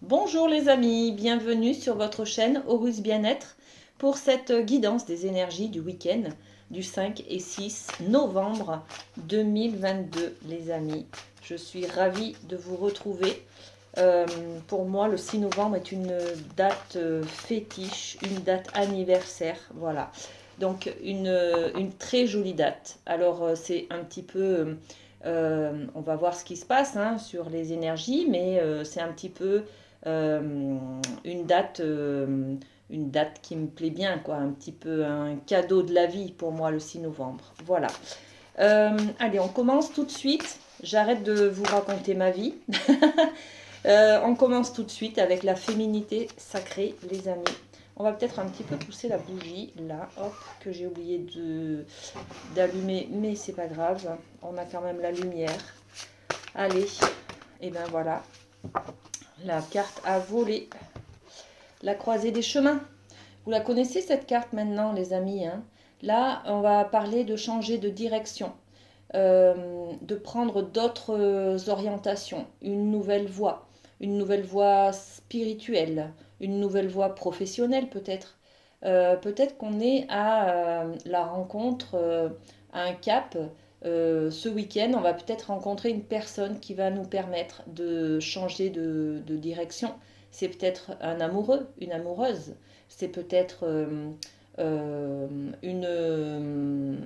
Bonjour les amis, bienvenue sur votre chaîne Horus Bien-être pour cette guidance des énergies du week-end du 5 et 6 novembre 2022 les amis. Je suis ravie de vous retrouver. Pour moi le 6 novembre est une date fétiche, une date anniversaire, voilà. Donc une très jolie date. Alors c'est un petit peu... on va voir ce qui se passe hein, sur les énergies, mais c'est un petit peu euh, une date, euh, une date qui me plaît bien, quoi, un petit peu un cadeau de la vie pour moi le 6 novembre. Voilà. Allez, on commence tout de suite. J'arrête de vous raconter ma vie. On commence tout de suite avec la féminité sacrée, les amis. On va peut-être un petit peu pousser la bougie là, hop, que j'ai oublié d'allumer, mais c'est pas grave. On a quand même la lumière. Allez, et ben voilà, la carte a volé. La croisée des chemins. Vous la connaissez cette carte maintenant, les amis, hein. Là, on va parler de changer de direction, de prendre d'autres orientations, une nouvelle voie spirituelle, une nouvelle voie professionnelle peut-être. Peut-être qu'on est à la rencontre, à un cap. Ce week-end, on va peut-être rencontrer une personne qui va nous permettre de changer de direction. C'est peut-être un amoureux, une amoureuse. C'est peut-être euh, une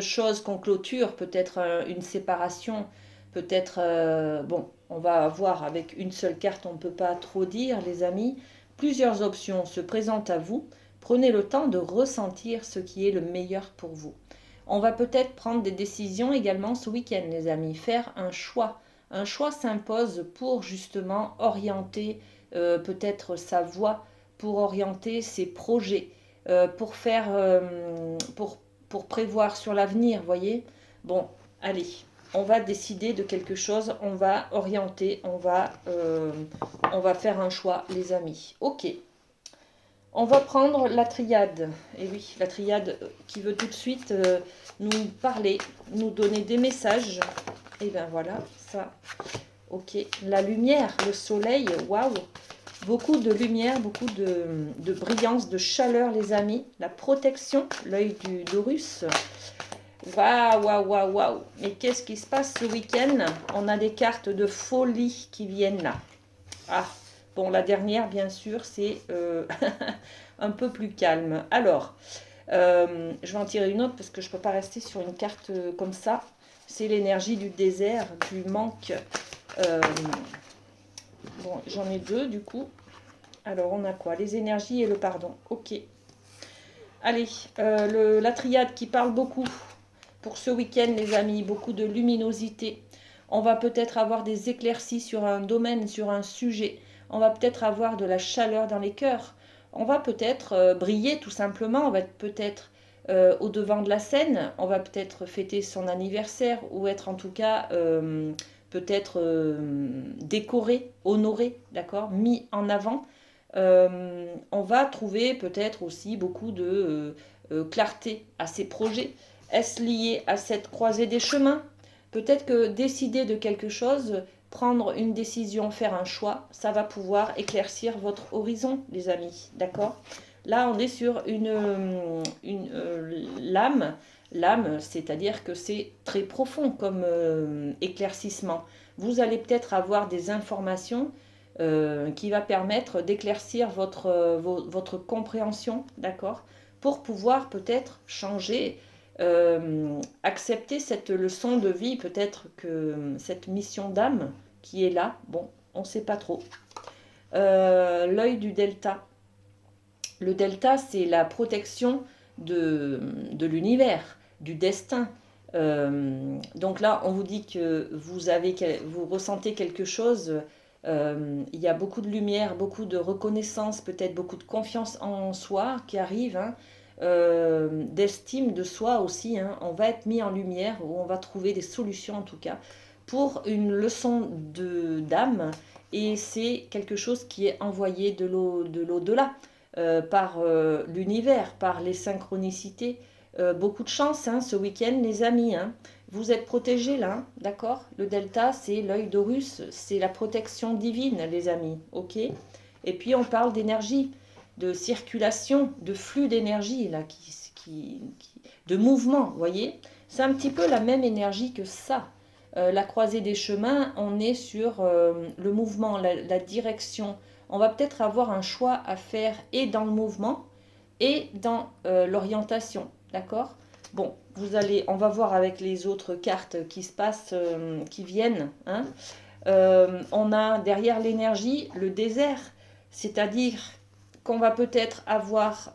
chose qu'on clôture, peut-être une séparation, peut-être... bon, on va voir avec une seule carte, on ne peut pas trop dire, les amis. Plusieurs options se présentent à vous. Prenez le temps de ressentir ce qui est le meilleur pour vous. On va peut-être prendre des décisions également ce week-end, les amis. Faire un choix. Un choix s'impose pour justement orienter peut-être sa voie, pour orienter ses projets, pour faire, pour prévoir sur l'avenir, voyez. Bon, allez, on va décider de quelque chose, on va orienter, on va faire un choix, les amis. Ok, on va prendre la triade. Et oui, la triade qui veut tout de suite nous parler, nous donner des messages. Et bien voilà, ça. Ok, la lumière, le soleil, waouh. Beaucoup de lumière, beaucoup de brillance, de chaleur, les amis. La protection, l'œil du d'Horus. Waouh, waouh, waouh, waouh. Mais qu'est-ce qui se passe ce week-end? On a des cartes de folie qui viennent là. Ah, bon, la dernière, bien sûr, c'est un peu plus calme. Alors, je vais en tirer une autre parce que je ne peux pas rester sur une carte comme ça. C'est l'énergie du désert, du manque. Euh, bon, j'en ai deux du coup. Alors, on a quoi? Les énergies et le pardon. Ok. Allez, la triade qui parle beaucoup pour ce week-end, les amis. Beaucoup de luminosité. On va peut-être avoir des éclaircies sur un domaine, sur un sujet. On va peut-être avoir de la chaleur dans les cœurs. On va peut-être briller tout simplement. On va être peut-être au devant de la scène. On va peut-être fêter son anniversaire ou être en tout cas peut-être décoré, honoré, d'accord, mis en avant. On va trouver peut-être aussi beaucoup de clarté à ces projets. Est-ce lié à cette croisée des chemins? Peut-être que décider de quelque chose, prendre une décision, faire un choix, ça va pouvoir éclaircir votre horizon, les amis. D'accord? Là, on est sur lame. Lame, c'est-à-dire que c'est très profond comme éclaircissement. Vous allez peut-être avoir des informations qui va permettre d'éclaircir votre compréhension, d'accord? Pour pouvoir peut-être changer, accepter cette leçon de vie, peut-être que cette mission d'âme qui est là, bon, on ne sait pas trop. L'œil du delta. Le delta, c'est la protection de l'univers, du destin. Donc là, on vous dit que vous ressentez quelque chose. Il y a beaucoup de lumière, beaucoup de reconnaissance, peut-être beaucoup de confiance en soi qui arrive, hein, d'estime de soi aussi. Hein. On va être mis en lumière, ou on va trouver des solutions en tout cas, pour une leçon d'âme. Et c'est quelque chose qui est envoyé de l'au-delà par l'univers, par les synchronicités. Beaucoup de chance hein, ce week-end, les amis. Hein. Vous êtes protégés là, hein, d'accord? Le delta, c'est l'œil d'Horus, c'est la protection divine, les amis, ok? Et puis on parle d'énergie, de circulation, de flux d'énergie, là, de mouvement, vous voyez? C'est un petit peu la même énergie que ça. La croisée des chemins, on est sur le mouvement, la direction. On va peut-être avoir un choix à faire et dans le mouvement et dans l'orientation, d'accord? Bon, on va voir avec les autres cartes qui se passent, qui viennent, hein. On a derrière l'énergie le désert, c'est-à-dire qu'on va peut-être avoir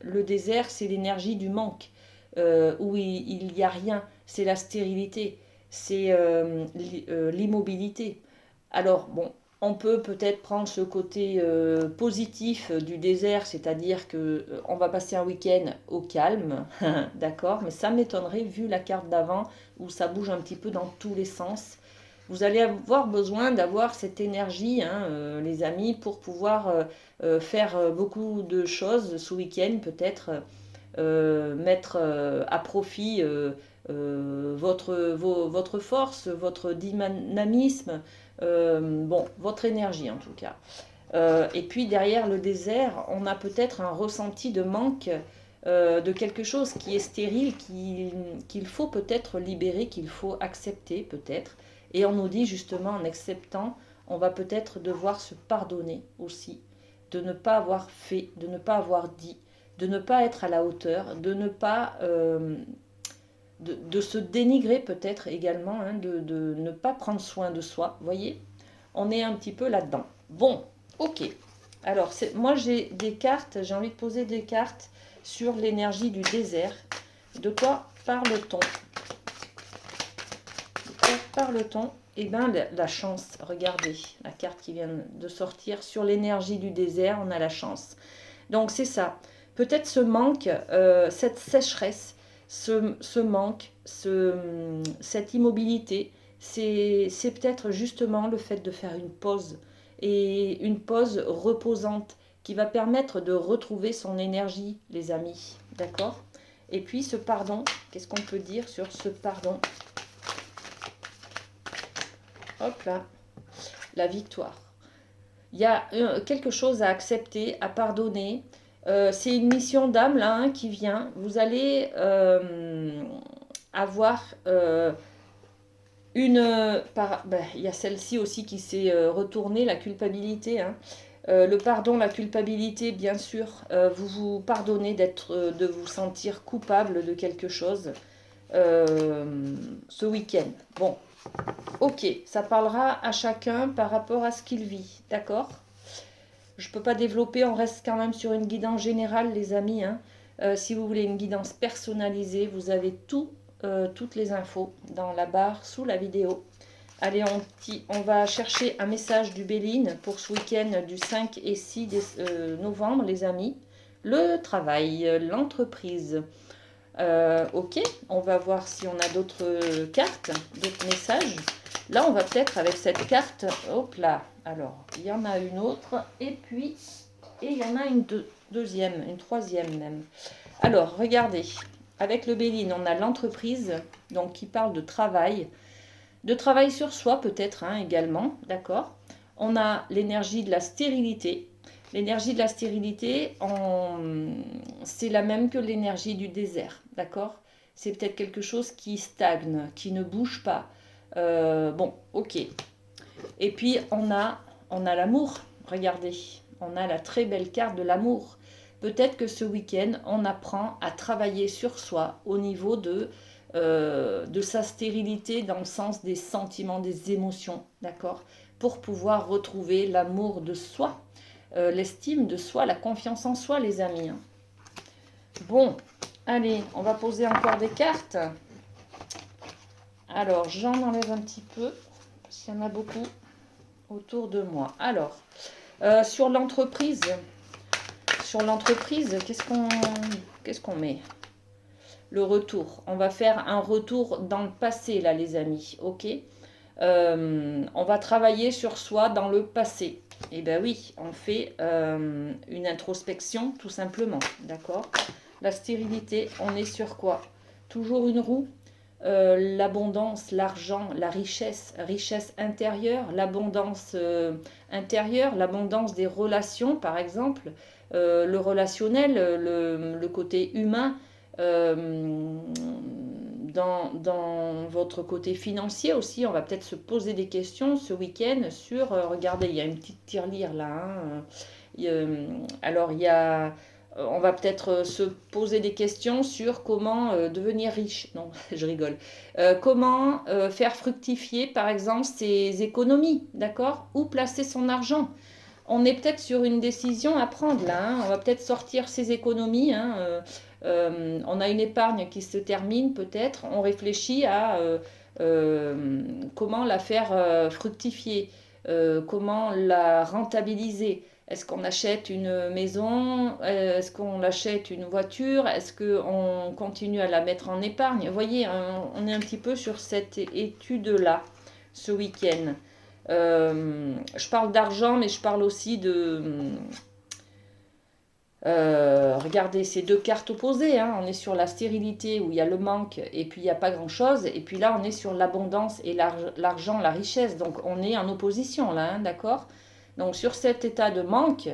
le désert, c'est l'énergie du manque, où il n'y a rien, c'est la stérilité, c'est l'immobilité. Alors, bon, on peut peut-être prendre ce côté positif du désert, c'est-à-dire que on va passer un week-end au calme, d'accord, mais ça m'étonnerait vu la carte d'avant où ça bouge un petit peu dans tous les sens. Vous allez avoir besoin d'avoir cette énergie, hein, les amis, pour pouvoir faire beaucoup de choses ce week-end, peut-être mettre à profit votre force, votre dynamisme, bon, votre énergie en tout cas. Et puis derrière le désert, on a peut-être un ressenti de manque de quelque chose qui est stérile, qu'il faut peut-être libérer, qu'il faut accepter peut-être. Et on nous dit justement en acceptant, on va peut-être devoir se pardonner aussi, de ne pas avoir fait, de ne pas avoir dit, de ne pas être à la hauteur, de ne pas de se dénigrer peut-être également, hein, de ne pas prendre soin de soi. Vous voyez, on est un petit peu là-dedans. Bon, ok. Alors, moi j'ai des cartes, j'ai envie de poser des cartes sur l'énergie du désert. De quoi parle-t-on? De quoi parle-t-on? Eh bien, la chance. Regardez, la carte qui vient de sortir sur l'énergie du désert, on a la chance. Donc, c'est ça. Peut-être ce manque, cette sécheresse, ce manque, cette immobilité, c'est peut-être justement le fait de faire une pause, et une pause reposante qui va permettre de retrouver son énergie, les amis. D'accord? Et puis ce pardon, qu'est-ce qu'on peut dire sur ce pardon? Hop là, la victoire. Il y a quelque chose à accepter, à pardonner. C'est une mission d'âme là, hein, qui vient. Vous allez avoir il y a celle-ci aussi qui s'est retournée, la culpabilité, hein. Le pardon, la culpabilité, bien sûr, vous vous pardonnez de vous sentir coupable de quelque chose ce week-end. Bon, ok, ça parlera à chacun par rapport à ce qu'il vit, d'accord? Je ne peux pas développer, on reste quand même sur une guidance générale, les amis, hein. Si vous voulez une guidance personnalisée, vous avez toutes les infos dans la barre sous la vidéo. Allez, on va chercher un message du Béline pour ce week-end du 5 et 6 novembre, les amis. Le travail, l'entreprise. Ok, on va voir si on a d'autres cartes, d'autres messages. Là, on va peut-être avec cette carte, hop là, alors, il y en a une autre, et il y en a une deuxième, une troisième même. Alors, regardez, avec le Béline, on a l'entreprise, donc qui parle de travail sur soi peut-être, hein, également, d'accord? On a l'énergie de la stérilité. L'énergie de la stérilité, c'est la même que l'énergie du désert, d'accord? C'est peut-être quelque chose qui stagne, qui ne bouge pas. Bon, ok. Et puis, on a l'amour. Regardez, on a la très belle carte de l'amour. Peut-être que ce week-end, on apprend à travailler sur soi au niveau de sa stérilité dans le sens des sentiments, des émotions, d'accord? Pour pouvoir retrouver l'amour de soi, l'estime de soi, la confiance en soi, les amis, hein. Bon, allez, on va poser encore des cartes. Alors, j'en enlève un petit peu, parce qu'il y en a beaucoup autour de moi. Alors, sur l'entreprise, qu'est-ce qu'on met? Le retour. On va faire un retour dans le passé, là, les amis, ok? On va travailler sur soi dans le passé. Eh bien oui, on fait une introspection, tout simplement, d'accord? La stérilité, on est sur quoi? Toujours une roue, l'abondance, l'argent, la richesse, richesse intérieure, l'abondance intérieure, l'abondance des relations, par exemple, le relationnel, le côté humain, euh, dans votre côté financier aussi. On va peut-être se poser des questions ce week-end sur, regardez, il y a une petite tirelire là, hein, alors, on va peut-être se poser des questions sur comment devenir riche. Non, je rigole. Comment faire fructifier, par exemple, ses économies, d'accord? Où placer son argent? On est peut-être sur une décision à prendre là, hein. On va peut-être sortir ses économies, hein. On a une épargne qui se termine peut-être. On réfléchit à comment la faire fructifier, comment la rentabiliser. Est-ce qu'on achète une maison? Est-ce qu'on achète une voiture? Est-ce qu'on continue à la mettre en épargne? Vous voyez, on est un petit peu sur cette étude-là ce week-end. Je parle d'argent, mais je parle aussi de... regardez, ces deux cartes opposées, hein. On est sur la stérilité où il y a le manque et puis il n'y a pas grand-chose. Et puis là, on est sur l'abondance et l'argent, la richesse. Donc on est en opposition là, hein, d'accord? Donc sur cet état de manque,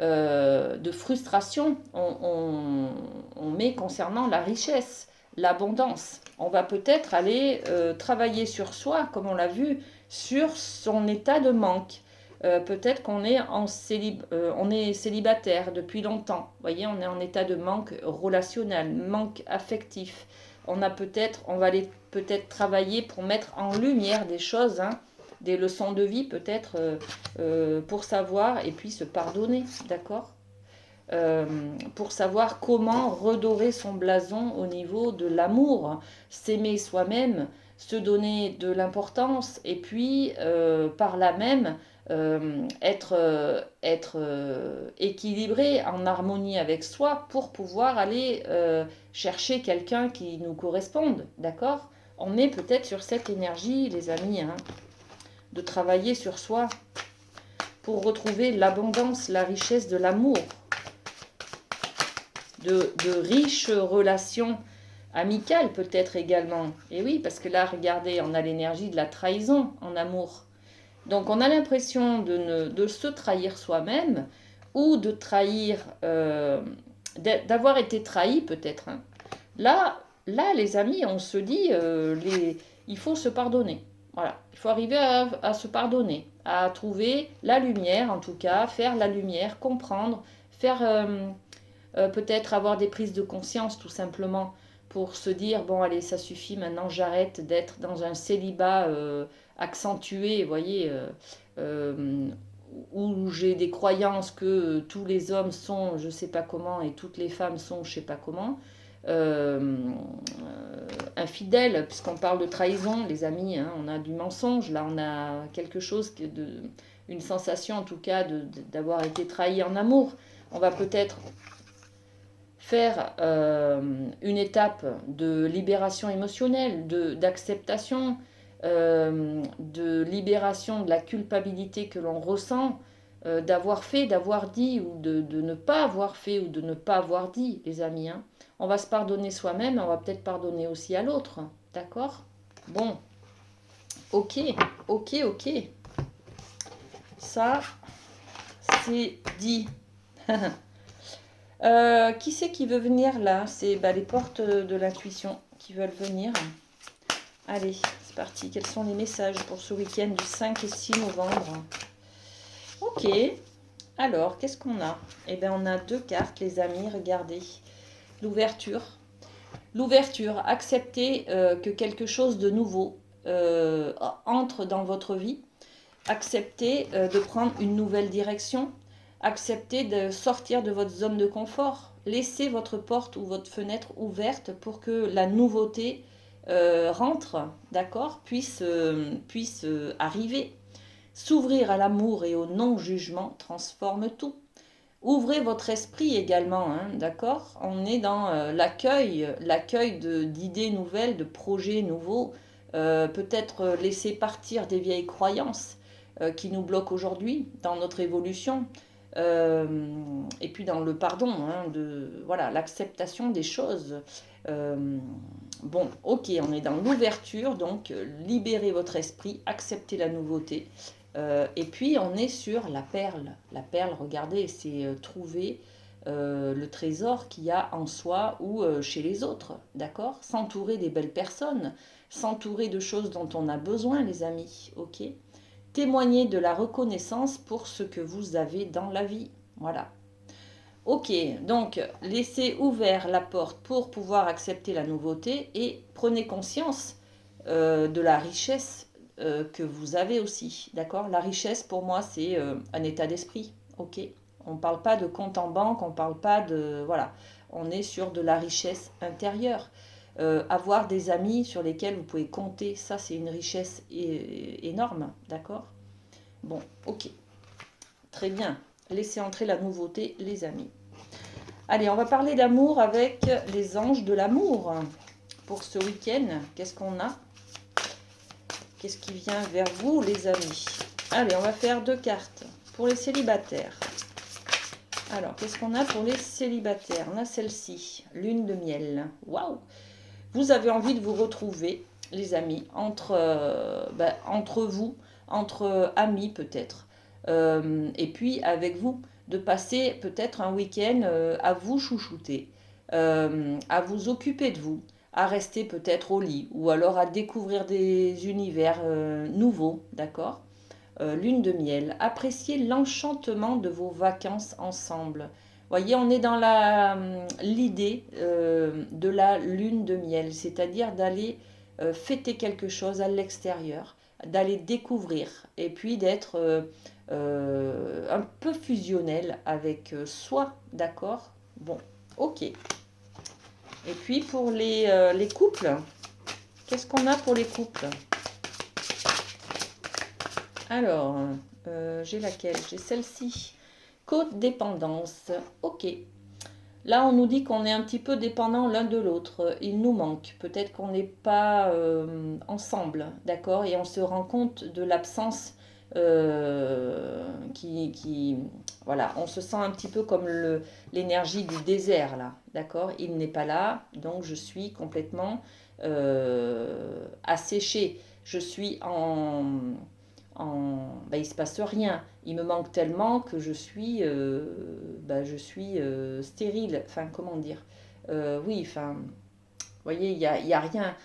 de frustration, on met concernant la richesse, l'abondance. On va peut-être aller travailler sur soi, comme on l'a vu, sur son état de manque. Peut-être qu'on est, on est célibataire depuis longtemps. Vous voyez, on est en état de manque relationnel, manque affectif. On va aller peut-être travailler pour mettre en lumière des choses, hein, des leçons de vie peut-être pour savoir et puis se pardonner, d'accord? Pour savoir comment redorer son blason au niveau de l'amour, s'aimer soi-même, se donner de l'importance et puis par là même être équilibré, en harmonie avec soi pour pouvoir aller chercher quelqu'un qui nous corresponde, d'accord? On est peut-être sur cette énergie, les amis, hein, de travailler sur soi pour retrouver l'abondance, la richesse de l'amour, de riches relations amicales peut-être également. Et oui, parce que là, regardez, on a l'énergie de la trahison en amour. Donc on a l'impression de se trahir soi-même ou de trahir, d'avoir été trahi peut-être, hein. Là, les amis, on se dit, il faut se pardonner. Voilà, il faut arriver à se pardonner, à trouver la lumière, en tout cas, faire la lumière, comprendre, faire peut-être avoir des prises de conscience tout simplement pour se dire, bon allez, ça suffit, maintenant j'arrête d'être dans un célibat accentué, vous voyez, euh, où j'ai des croyances que tous les hommes sont je sais pas comment et toutes les femmes sont je sais pas comment, euh, infidèles, puisqu'on parle de trahison, les amis, hein, on a du mensonge, là on a quelque chose, une sensation en tout cas d'avoir été trahi en amour. On va peut-être faire une étape de libération émotionnelle, d'acceptation, de libération de la culpabilité que l'on ressent, d'avoir fait, d'avoir dit, ou de ne pas avoir fait, ou de ne pas avoir dit, les amis, hein. On va se pardonner soi-même, on va peut-être pardonner aussi à l'autre, d'accord? Bon, ok, ok. Ça, c'est dit. Qui c'est qui veut venir là? C'est les portes de l'intuition qui veulent venir. Allez, c'est parti. Quels sont les messages pour ce week-end du 5 et 6 novembre? Ok. Alors, qu'est-ce qu'on a? Eh bien, on a deux cartes, les amis. Regardez. L'ouverture. L'ouverture. Accepter que quelque chose de nouveau entre dans votre vie. Accepter de prendre une nouvelle direction. Acceptez de sortir de votre zone de confort. Laissez votre porte ou votre fenêtre ouverte pour que la nouveauté rentre, d'accord, puisse arriver. S'ouvrir à l'amour et au non-jugement transforme tout. Ouvrez votre esprit également, hein, d'accord. On est dans l'accueil d'idées nouvelles, de projets nouveaux. Peut-être laisser partir des vieilles croyances qui nous bloquent aujourd'hui dans notre évolution. Et puis dans le pardon, hein, voilà, l'acceptation des choses. Bon, ok, on est dans l'ouverture, donc libérez votre esprit, acceptez la nouveauté. Et puis on est sur la perle. La perle, regardez, c'est trouver le trésor qu'il y a en soi ou chez les autres, d'accord? S'entourer des belles personnes, s'entourer de choses dont on a besoin, les amis, ok? Témoigner de la reconnaissance pour ce que vous avez dans la vie, voilà. Ok, donc laissez ouvert la porte pour pouvoir accepter la nouveauté et prenez conscience de la richesse que vous avez aussi, d'accord? La richesse pour moi c'est un état d'esprit, ok? On ne parle pas de compte en banque, on ne parle pas de... Voilà, on est sur de la richesse intérieure. Avoir des amis sur lesquels vous pouvez compter, ça c'est une richesse énorme, d'accord? Bon, ok, très bien. Laissez entrer la nouveauté, les amis. Allez, on va parler d'amour avec les anges de l'amour. Pour ce week-end, qu'est-ce qu'on a? Qu'est-ce qui vient vers vous, les amis? Allez, on va faire 2 cartes pour les célibataires. Alors, qu'est-ce qu'on a pour les célibataires? On a celle-ci, lune de miel. Waouh! Vous avez envie de vous retrouver, les amis, entre vous, entre amis peut-être. Et puis avec vous, de passer peut-être un week-end à vous chouchouter, à vous occuper de vous, à rester peut-être au lit, ou alors à découvrir des univers nouveaux, d'accord? Lune de miel, appréciez l'enchantement de vos vacances ensemble. Voyez, on est dans l'idée de la lune de miel, c'est-à-dire d'aller fêter quelque chose à l'extérieur, d'aller découvrir et puis d'être un peu fusionnel avec soi, d'accord? Bon, ok. Et puis pour les couples, qu'est-ce qu'on a pour les couples? Alors, j'ai laquelle? J'ai celle-ci. Codépendance. Ok. Là, on nous dit qu'on est un petit peu dépendant l'un de l'autre. Il nous manque. Peut-être qu'on n'est pas ensemble, d'accord? Et on se rend compte de l'absence voilà, on se sent un petit peu comme l'énergie du désert, là, d'accord? Il n'est pas là, donc je suis complètement asséchée. Je suis il ne se passe rien. Il me manque tellement que je suis stérile. Enfin, comment dire? Oui, enfin, vous voyez, il y a rien.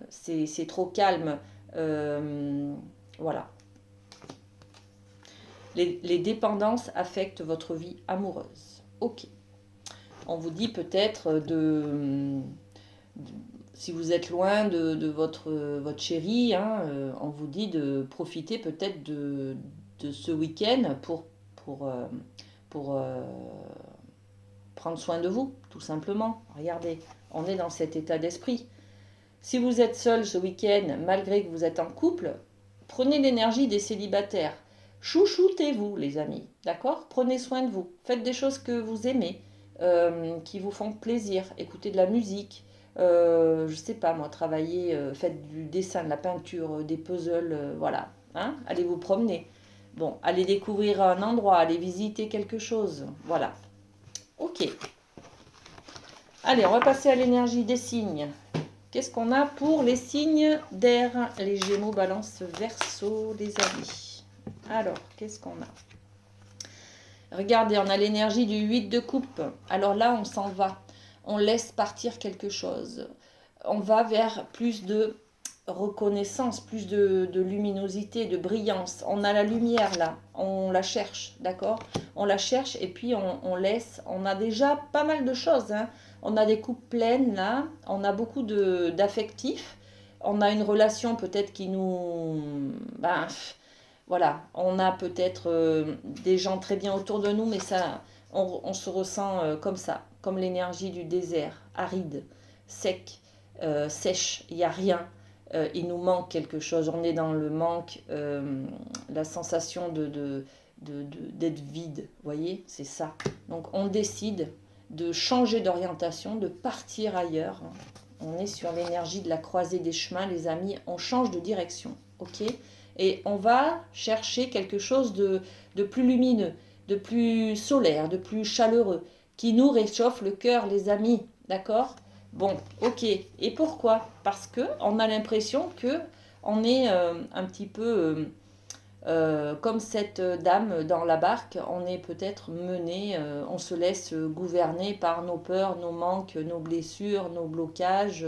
C'est trop calme. Voilà. Les dépendances affectent votre vie amoureuse. Ok. On vous dit peut-être si vous êtes loin de votre chéri, hein, on vous dit de profiter peut-être de ce week-end pour prendre soin de vous, tout simplement. Regardez, on est dans cet état d'esprit. Si vous êtes seul ce week-end, malgré que vous êtes en couple, prenez l'énergie des célibataires. Chouchoutez-vous, les amis, d'accord? Prenez soin de vous. Faites des choses que vous aimez, qui vous font plaisir. Écoutez de la musique. Je sais pas moi, travaillez, faites du dessin, de la peinture, des puzzles, voilà. Hein? Allez vous promener. Bon, allez découvrir un endroit, allez visiter quelque chose. Voilà. Ok. Allez, on va passer à l'énergie des signes. Qu'est-ce qu'on a pour les signes d'air? Les Gémeaux, Balance, Verseau, les amis. Alors, qu'est-ce qu'on a? Regardez, on a l'énergie du 8 de coupe. Alors là, on s'en va. On laisse partir quelque chose. On va vers plus de reconnaissance, plus de luminosité, de brillance. On a la lumière là, on la cherche, d'accord? On la cherche et puis on laisse. On a déjà pas mal de choses, hein. On a des coupes pleines là, on a beaucoup d'affectifs. On a une relation peut-être qui nous... Ben, voilà, on a peut-être des gens très bien autour de nous, mais ça, on se ressent comme ça, comme l'énergie du désert, aride, sec, sèche, il n'y a rien. Il nous manque quelque chose, on est dans le manque, la sensation d'être vide, vous voyez, c'est ça. Donc on décide de changer d'orientation, de partir ailleurs. On est sur l'énergie de la croisée des chemins, les amis, on change de direction, ok? Et on va chercher quelque chose de plus lumineux, de plus solaire, de plus chaleureux, qui nous réchauffe le cœur, les amis, d'accord? Bon, ok. Et pourquoi? Parce que on a l'impression que on est un petit peu comme cette dame dans la barque, on est peut-être mené, on se laisse gouverner par nos peurs, nos manques, nos blessures, nos blocages,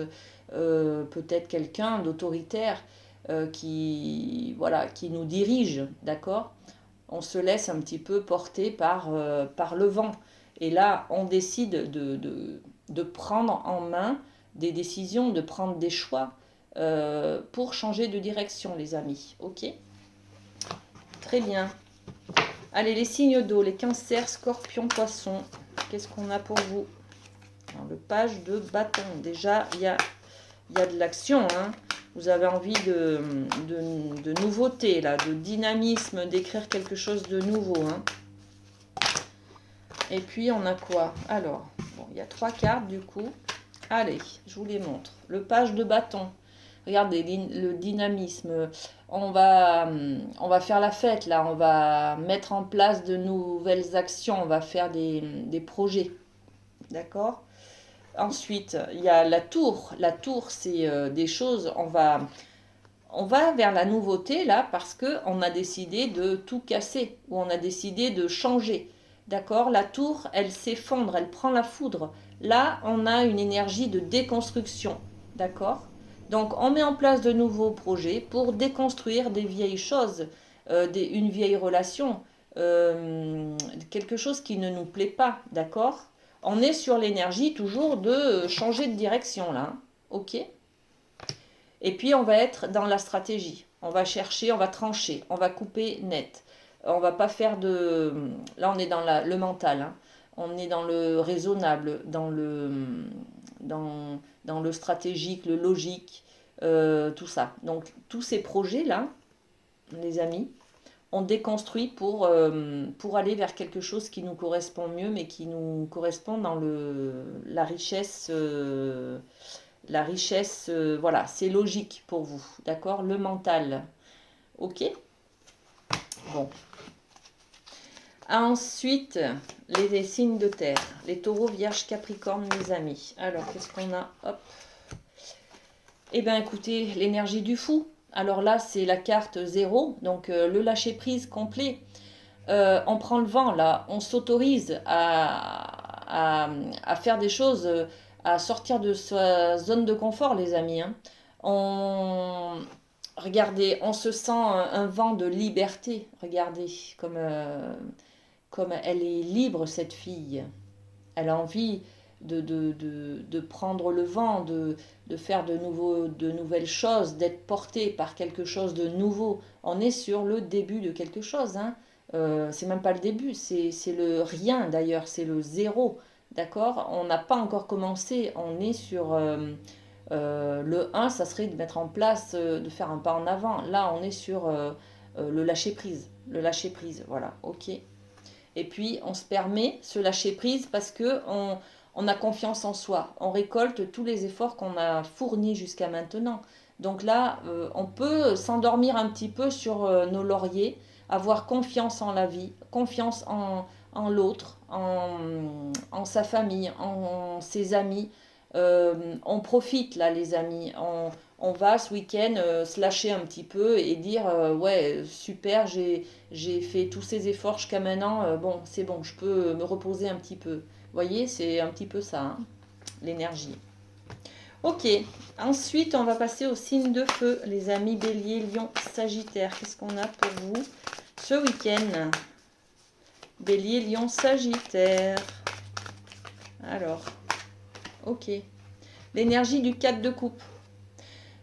peut-être quelqu'un d'autoritaire voilà, qui nous dirige, d'accord? On se laisse un petit peu porter par le vent. Et là, on décide de prendre en main des décisions, de prendre des choix pour changer de direction, les amis. Ok? Très bien. Allez, les signes d'eau, les cancers, scorpions, poissons. Qu'est-ce qu'on a pour vous? Alors, le page de bâton. Déjà, il y a de l'action. Hein. Vous avez envie de nouveauté, là, de dynamisme, d'écrire quelque chose de nouveau. Hein. Et puis, on a quoi? Alors, bon, il y a 3 cartes, du coup. Allez, je vous les montre. Le page de bâton. Regardez le dynamisme. On va faire la fête là. On va mettre en place de nouvelles actions. On va faire des projets. D'accord? Ensuite, il y a la tour. La tour, c'est des choses. On va vers la nouveauté là parce qu'on a décidé de tout casser ou on a décidé de changer. D'accord? La tour, elle s'effondre, elle prend la foudre. Là, on a une énergie de déconstruction. D'accord? Donc, on met en place de nouveaux projets pour déconstruire des vieilles choses, une vieille relation, quelque chose qui ne nous plaît pas. D'accord? On est sur l'énergie toujours de changer de direction là. Hein. Ok? Et puis, on va être dans la stratégie. On va chercher, on va trancher, on va couper net. On va pas faire de... Là, on est dans le mental. Hein. On est dans le raisonnable, dans le stratégique, le logique, tout ça. Donc, tous ces projets-là, les amis, on déconstruit pour aller vers quelque chose qui nous correspond mieux, mais qui nous correspond dans la richesse... voilà, c'est logique pour vous, d'accord? Le mental, ok? Bon. Ensuite, les signes de terre, les taureaux, vierges, capricornes, mes amis. Alors, qu'est-ce qu'on a? Hop. Eh bien, écoutez, l'énergie du fou. Alors là, c'est la carte 0, donc le lâcher-prise complet. On prend le vent, là, on s'autorise à faire des choses, à sortir de sa zone de confort, les amis. Hein. On, regardez, on se sent un vent de liberté. Regardez comme elle est libre, cette fille. Elle a envie de prendre le vent, de faire de nouvelles choses, d'être portée par quelque chose de nouveau. On est sur le début de quelque chose. Hein. C'est même pas le début, c'est le rien d'ailleurs, c'est le zéro. D'accord? On n'a pas encore commencé, on est sur le un, ça serait de mettre en place, de faire un pas en avant. Là, on est sur le lâcher prise. Le lâcher prise, voilà, ok. Et puis, on se permet ce lâcher prise parce que on a confiance en soi. On récolte tous les efforts qu'on a fournis jusqu'à maintenant. Donc là, on peut s'endormir un petit peu sur nos lauriers, avoir confiance en la vie, confiance en l'autre, en sa famille, en ses amis. On profite là, les amis. On va ce week-end se lâcher un petit peu et dire ouais, super, j'ai fait tous ces efforts jusqu'à maintenant. Bon, c'est bon, je peux me reposer un petit peu. Vous voyez, c'est un petit peu ça, hein, l'énergie. Ok, ensuite on va passer au signe de feu, les amis Bélier, Lion, Sagittaire. Qu'est-ce qu'on a pour vous ce week-end? Bélier, Lion, Sagittaire. Alors, ok. L'énergie du 4 de coupe.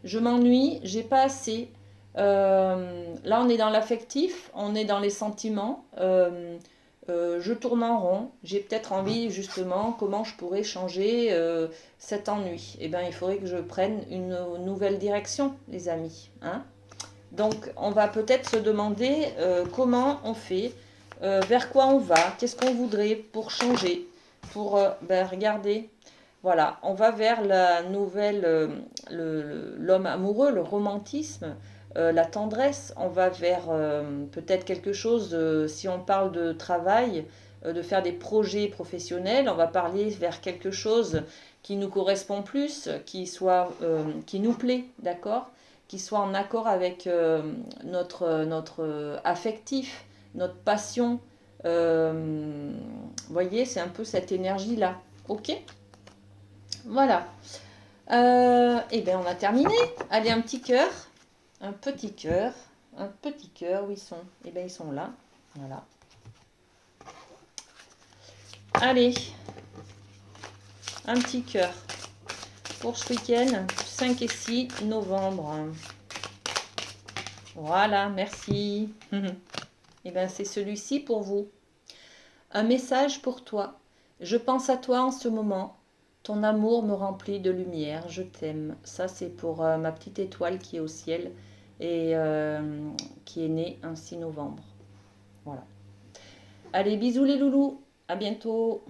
Je m'ennuie, j'ai pas assez. Là, on est dans l'affectif, on est dans les sentiments. Je tourne en rond. J'ai peut-être envie, justement, comment je pourrais changer cet ennui. Eh bien, il faudrait que je prenne une nouvelle direction, les amis. Hein. Donc, on va peut-être se demander comment on fait, vers quoi on va, qu'est-ce qu'on voudrait pour changer, pour regarder. Voilà, on va vers la nouvelle, l'homme amoureux, le romantisme, la tendresse. On va vers peut-être quelque chose, si on parle de travail, de faire des projets professionnels, on va parler vers quelque chose qui nous correspond plus, qui nous plaît, d'accord? Qui soit en accord avec notre affectif, notre passion. Vous voyez, c'est un peu cette énergie-là. Ok? Voilà. Et bien, on a terminé. Allez, un petit cœur. Un petit cœur. Un petit cœur. Où ils sont? Eh bien, ils sont là. Voilà. Allez. Un petit cœur. Pour ce week-end, 5 et 6 novembre. Voilà, merci. Et bien, c'est celui-ci pour vous. Un message pour toi. Je pense à toi en ce moment. Ton amour me remplit de lumière. Je t'aime. Ça, c'est pour ma petite étoile qui est au ciel et qui est née un 6 novembre. Voilà. Allez, bisous les loulous. À bientôt.